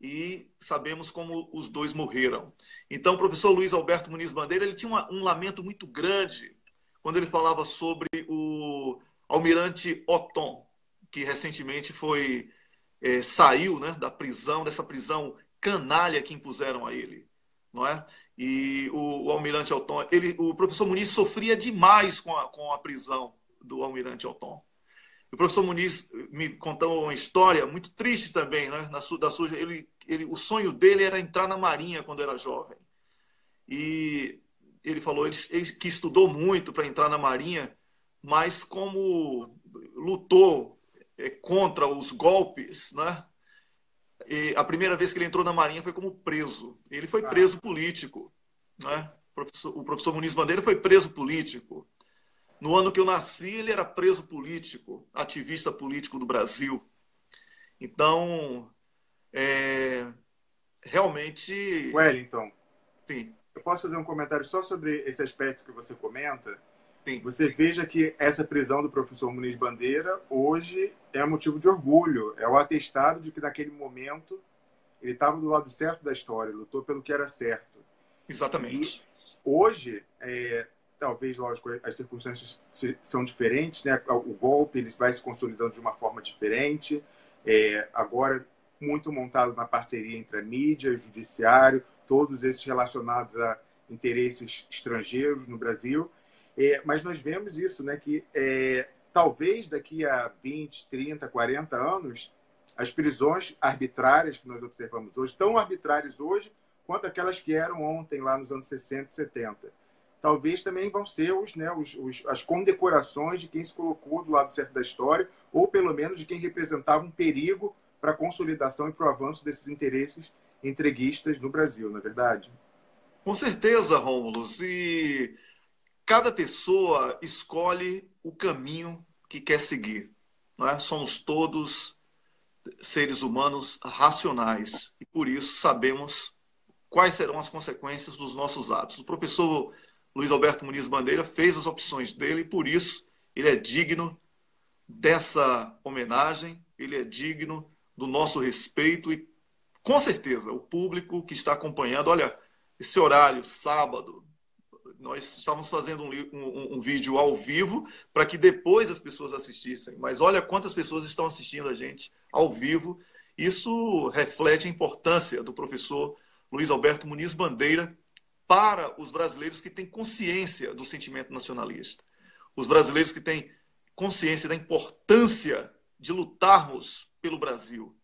E sabemos como os dois morreram. Então, o professor Luiz Alberto Muniz Bandeira, ele tinha um lamento muito grande quando ele falava sobre o almirante Othon, que recentemente saiu, né, da prisão, dessa prisão canalha que impuseram a ele, não é? E o almirante Othon, o professor Muniz sofria demais com a prisão do almirante Othon. O professor Muniz me contou uma história muito triste também, né? O sonho dele era entrar na Marinha quando era jovem. E ele falou que estudou muito para entrar na Marinha, mas como lutou contra os golpes, né? E a primeira vez que ele entrou na Marinha foi como preso. Ele foi preso político, né? O professor Muniz Bandeira foi preso político. No ano que eu nasci, ele era preso político, ativista político do Brasil. Então, realmente... Wellington, sim. Eu posso fazer um comentário só sobre esse aspecto que você comenta? Sim. Você veja que essa prisão do professor Muniz Bandeira hoje é motivo de orgulho. É o atestado de que naquele momento ele estava do lado certo da história, lutou pelo que era certo. Exatamente. E hoje... talvez, lógico, as circunstâncias são diferentes, né? O golpe ele vai se consolidando de uma forma diferente. Agora muito montado na parceria entre a mídia, o judiciário, todos esses relacionados a interesses estrangeiros no Brasil. Mas nós vemos isso, né, que talvez daqui a 20, 30, 40 anos, as prisões arbitrárias que nós observamos hoje, tão arbitrárias hoje quanto aquelas que eram ontem, lá nos anos 60 e 70. Talvez também vão ser as condecorações de quem se colocou do lado certo da história, ou pelo menos de quem representava um perigo para a consolidação e para o avanço desses interesses entreguistas no Brasil, não é verdade? Com certeza, Rômulo. E cada pessoa escolhe o caminho que quer seguir. Não é? Somos todos seres humanos racionais e, por isso, sabemos quais serão as consequências dos nossos atos. O professor Luiz Alberto Muniz Bandeira fez as opções dele e, por isso, ele é digno dessa homenagem, ele é digno do nosso respeito e, com certeza, o público que está acompanhando, olha, esse horário, sábado, nós estávamos fazendo um vídeo ao vivo para que depois as pessoas assistissem, mas olha quantas pessoas estão assistindo a gente ao vivo. Isso reflete a importância do professor Luiz Alberto Muniz Bandeira para os brasileiros que têm consciência do sentimento nacionalista, os brasileiros que têm consciência da importância de lutarmos pelo Brasil,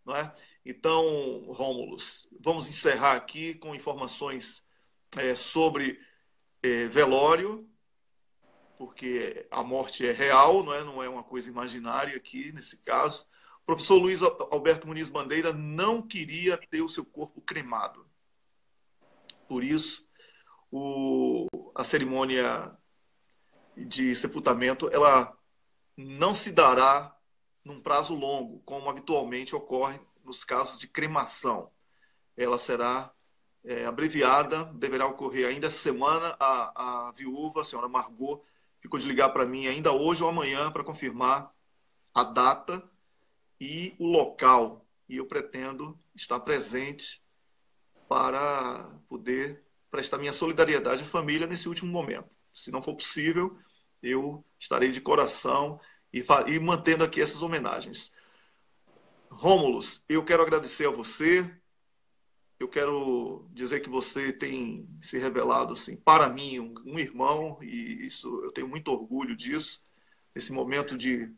não é? Então, Rômulo, vamos encerrar aqui com informações sobre velório, porque a morte é real, não é uma coisa imaginária aqui, nesse caso. O professor Luiz Alberto Muniz Bandeira não queria ter o seu corpo cremado. Por isso, a cerimônia de sepultamento ela não se dará num prazo longo, como habitualmente ocorre nos casos de cremação. Ela será abreviada, deverá ocorrer ainda essa semana. A viúva, a senhora Margot, ficou de ligar para mim ainda hoje ou amanhã para confirmar a data e o local. E eu pretendo estar presente para poder prestar minha solidariedade à família nesse último momento. Se não for possível, eu estarei de coração e mantendo aqui essas homenagens. Rômulo, eu quero agradecer a você. Eu quero dizer que você tem se revelado, assim, para mim, um irmão, e isso eu tenho muito orgulho disso. Nesse momento de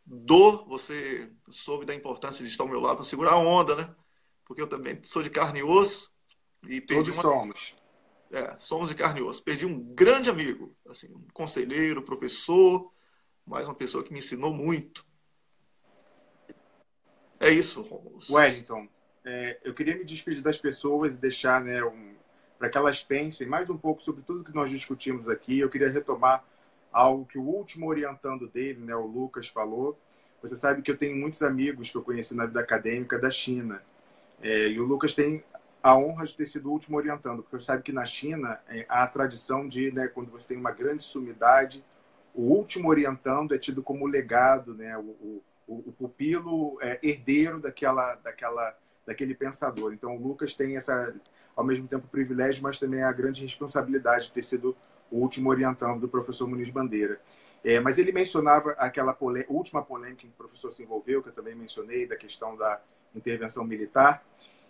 dor, você soube da importância de estar ao meu lado para segurar a onda, né? Porque eu também sou de carne e osso e perdi somos. Somos de carne e osso. Perdi um grande amigo, assim, um conselheiro, professor, mas uma pessoa que me ensinou muito. É isso, Rômulo. Wellington, eu queria me despedir das pessoas e deixar, né, para que elas pensem mais um pouco sobre tudo que nós discutimos aqui. Eu queria retomar algo que o último orientando dele, né, o Lucas, falou. Você sabe que eu tenho muitos amigos que eu conheci na vida acadêmica da China. E o Lucas tem a honra de ter sido o último orientando, porque você sabe que na China há a tradição de, né, quando você tem uma grande sumidade, o último orientando é tido como legado, né, o pupilo herdeiro daquele pensador. Então, o Lucas tem ao mesmo tempo, privilégio, mas também a grande responsabilidade de ter sido o último orientando do professor Muniz Bandeira. Mas ele mencionava aquela última polêmica que o professor se envolveu, que eu também mencionei, da questão da intervenção militar.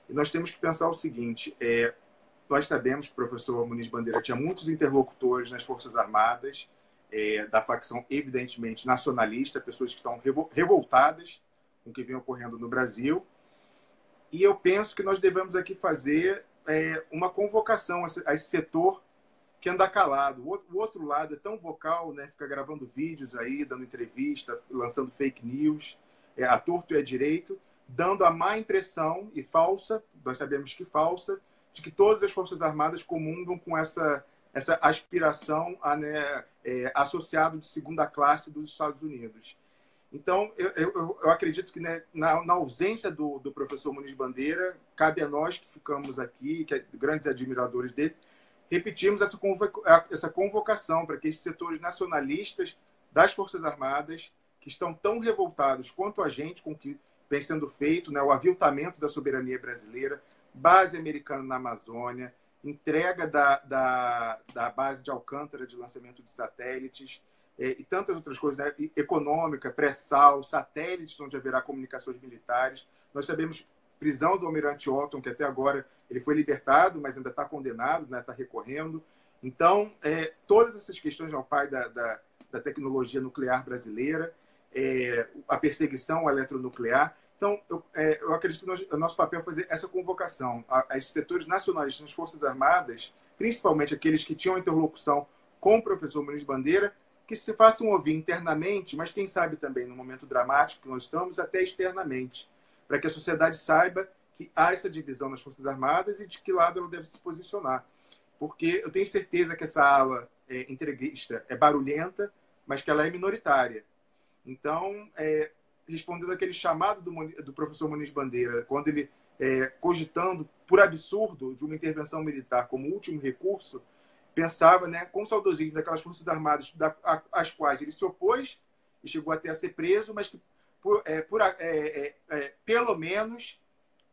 E nós temos que pensar o seguinte, nós sabemos que o professor Muniz Bandeira tinha muitos interlocutores nas Forças Armadas, da facção, evidentemente, nacionalista, pessoas que estão revoltadas com o que vem ocorrendo no Brasil. E eu penso que nós devemos aqui fazer uma convocação a esse setor que anda calado. O outro lado é tão vocal, né? Fica gravando vídeos aí, dando entrevista, lançando fake news, a torto e a direito, dando a má impressão, e falsa, nós sabemos que falsa, de que todas as Forças Armadas comungam com essa aspiração associado de segunda classe dos Estados Unidos. Então, eu acredito que, né, na ausência do professor Muniz Bandeira, cabe a nós que ficamos aqui, que grandes admiradores dele, repetirmos essa convocação para que esses setores nacionalistas das Forças Armadas, que estão tão revoltados quanto a gente com o que vem sendo feito, né, o aviltamento da soberania brasileira, base americana na Amazônia, entrega da base de Alcântara de lançamento de satélites e tantas outras coisas, né? Econômica, pré-sal, satélites onde haverá comunicações militares. Nós sabemos prisão do almirante Otton, que até agora ele foi libertado, mas ainda está condenado, né, está recorrendo. Então, todas essas questões ao pai da tecnologia nuclear brasileira, a perseguição ao eletronuclear. Então, eu acredito que o nosso papel é fazer essa convocação a esses setores nacionalistas das Forças Armadas, principalmente aqueles que tinham interlocução com o professor Muniz Bandeira, que se façam ouvir internamente, mas quem sabe também no momento dramático que nós estamos, até externamente, para que a sociedade saiba que há essa divisão nas Forças Armadas e de que lado ela deve se posicionar. Porque eu tenho certeza que essa ala entreguista é barulhenta, mas que ela é minoritária. Então, respondendo aquele chamado do professor Muniz Bandeira, quando ele, cogitando, por absurdo, de uma intervenção militar como último recurso, pensava, né, com saudosismo daquelas Forças Armadas às quais ele se opôs e chegou até a ser preso, mas que, pelo menos,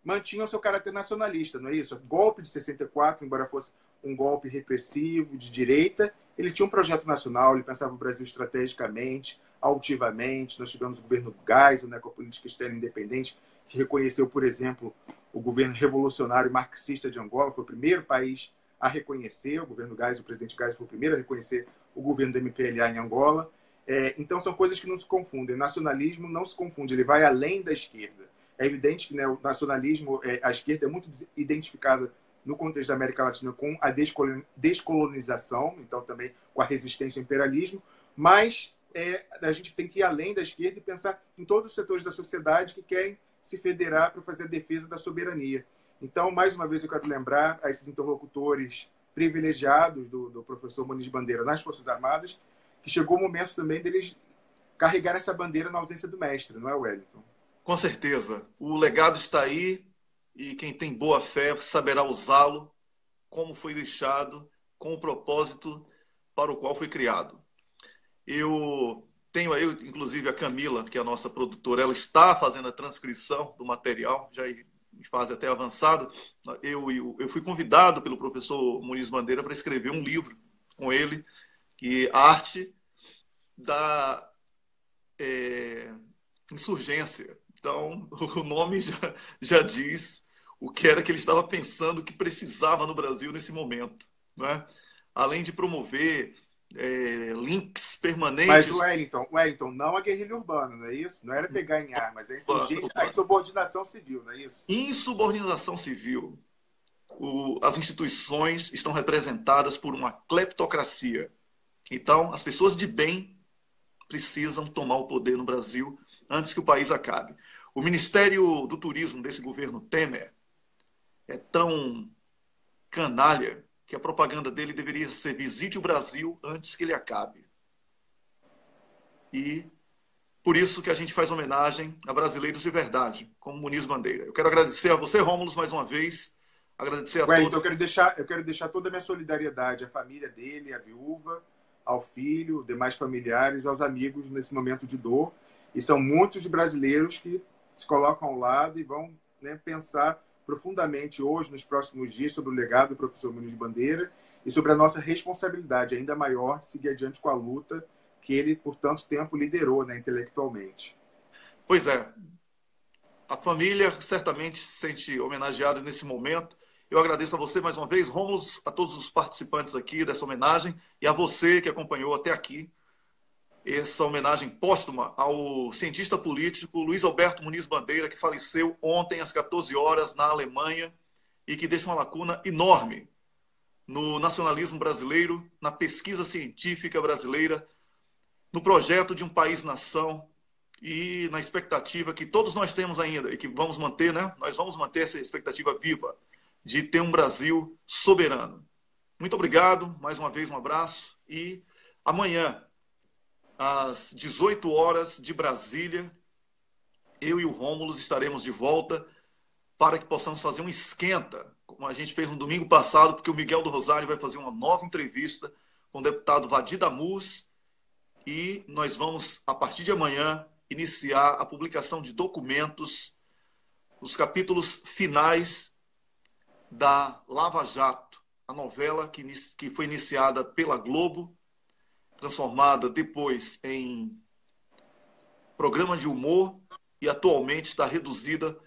mantinham seu caráter nacionalista, não é isso? O golpe de 64, embora fosse um golpe repressivo, de direita, ele tinha um projeto nacional, ele pensava o Brasil estrategicamente, altivamente. Nós tivemos o governo Geisel, né, com a política externa independente, que reconheceu, por exemplo, o governo revolucionário marxista de Angola, foi o primeiro país a reconhecer, o governo Geisel, o presidente Geisel foi o primeiro a reconhecer o governo do MPLA em Angola. Então, são coisas que não se confundem. O nacionalismo não se confunde, ele vai além da esquerda. É evidente que, né, o nacionalismo, a esquerda é muito identificada no contexto da América Latina com a descolonização, então também com a resistência ao imperialismo, mas a gente tem que ir além da esquerda e pensar em todos os setores da sociedade que querem se federar para fazer a defesa da soberania. Então, mais uma vez, eu quero lembrar a esses interlocutores privilegiados do professor Muniz Bandeira nas Forças Armadas, que chegou o momento também deles carregar essa bandeira na ausência do mestre, não é, Wellington? Com certeza. O legado está aí e quem tem boa fé saberá usá-lo como foi deixado, com o propósito para o qual foi criado. Eu tenho aí, inclusive, a Camila, que é a nossa produtora, ela está fazendo a transcrição do material, já em fase até avançada. Eu fui convidado pelo professor Muniz Bandeira para escrever um livro com ele, que a arte da insurgência. Então, o nome já diz o que era que ele estava pensando que precisava no Brasil nesse momento, né? Além de promover links permanentes. Mas, Wellington, não a guerrilha urbana, não é isso? Não era pegar em armas, é a insubordinação civil, não é isso? Insubordinação civil. As instituições estão representadas por uma cleptocracia. Então, as pessoas de bem precisam tomar o poder no Brasil antes que o país acabe. O Ministério do Turismo desse governo Temer é tão canalha que a propaganda dele deveria ser visite o Brasil antes que ele acabe. E por isso que a gente faz homenagem a brasileiros de verdade, como Muniz Bandeira. Eu quero agradecer a você, Rômulo, mais uma vez. Agradecer a todos. Eu quero deixar toda a minha solidariedade à família dele, à viúva, ao filho, demais familiares, aos amigos nesse momento de dor. E são muitos brasileiros que se colocam ao lado e vão, né, pensar profundamente hoje, nos próximos dias, sobre o legado do professor Muniz Bandeira e sobre a nossa responsabilidade ainda maior de seguir adiante com a luta que ele, por tanto tempo, liderou, né, intelectualmente. Pois é. A família certamente se sente homenageada nesse momento. Eu agradeço a você mais uma vez, Rômulo, a todos os participantes aqui dessa homenagem e a você que acompanhou até aqui essa homenagem póstuma ao cientista político Luiz Alberto Muniz Bandeira, que faleceu ontem às 14 horas na Alemanha e que deixa uma lacuna enorme no nacionalismo brasileiro, na pesquisa científica brasileira, no projeto de um país-nação e na expectativa que todos nós temos ainda e que vamos manter, né? Nós vamos manter essa expectativa viva de ter um Brasil soberano. Muito obrigado, mais uma vez um abraço e amanhã, às 18 horas de Brasília, eu e o Rômulo estaremos de volta para que possamos fazer um esquenta, como a gente fez no domingo passado, porque o Miguel do Rosário vai fazer uma nova entrevista com o deputado Vadir Damus e nós vamos, a partir de amanhã, iniciar a publicação de documentos, os capítulos finais da Lava Jato, a novela que foi iniciada pela Globo, transformada depois em programa de humor e atualmente está reduzida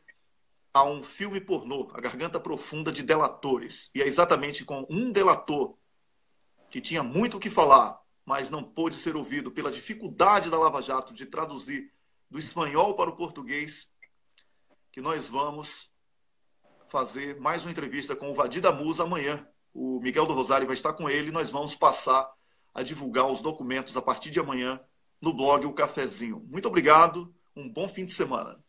a um filme pornô, A Garganta Profunda de Delatores. E é exatamente com um delator que tinha muito o que falar, mas não pôde ser ouvido pela dificuldade da Lava Jato de traduzir do espanhol para o português, que nós vamos fazer mais uma entrevista com o Vadir Damusa amanhã. O Miguel do Rosário vai estar com ele e nós vamos passar a divulgar os documentos a partir de amanhã no blog O Cafezinho. Muito obrigado, um bom fim de semana.